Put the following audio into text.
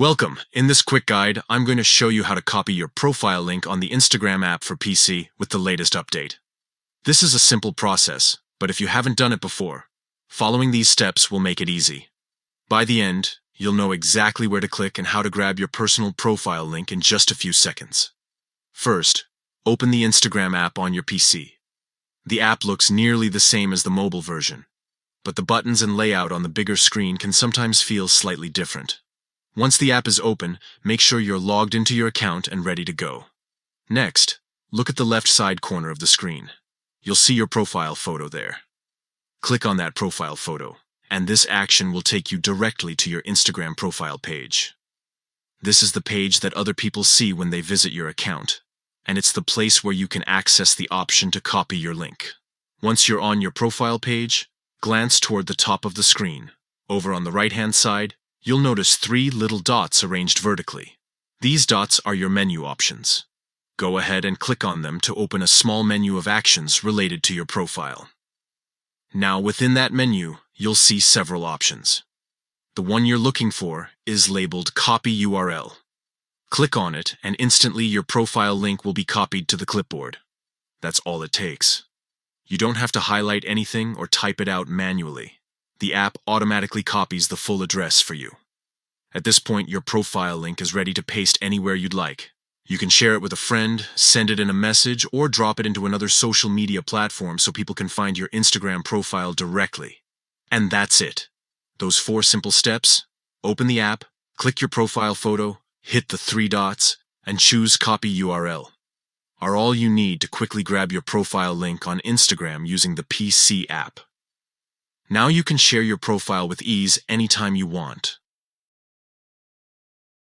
Welcome. In this quick guide, I'm going to show you how to copy your profile link on the Instagram app for PC with the latest update. This is a simple process, but if you haven't done it before, following these steps will make it easy. By the end, you'll know exactly where to click and how to grab your personal profile link in just a few seconds. First, open the Instagram app on your PC. The app looks nearly the same as the mobile version, but the buttons and layout on the bigger screen can sometimes feel slightly different. Once the app is open, make sure you're logged into your account and ready to go. Next, look at the left side corner of the screen. You'll see your profile photo there. Click on that profile photo, and this action will take you directly to your Instagram profile page. This is the page that other people see when they visit your account, and it's the place where you can access the option to copy your link. Once you're on your profile page, glance toward the top of the screen. Over on the right-hand side, you'll notice 3 little dots arranged vertically. These dots are your menu options. Go ahead and click on them to open a small menu of actions related to your profile. Now within that menu, you'll see several options. The one you're looking for is labeled Copy URL. Click on it and instantly your profile link will be copied to the clipboard. That's all it takes. You don't have to highlight anything or type it out manually. The app automatically copies the full address for you. At this point, your profile link is ready to paste anywhere you'd like. You can share it with a friend, send it in a message, or drop it into another social media platform so people can find your Instagram profile directly. And that's it. Those 4 simple steps: open the app, click your profile photo, hit the 3 dots, and choose Copy URL, are all you need to quickly grab your profile link on Instagram using the PC app. Now you can share your profile with ease anytime you want.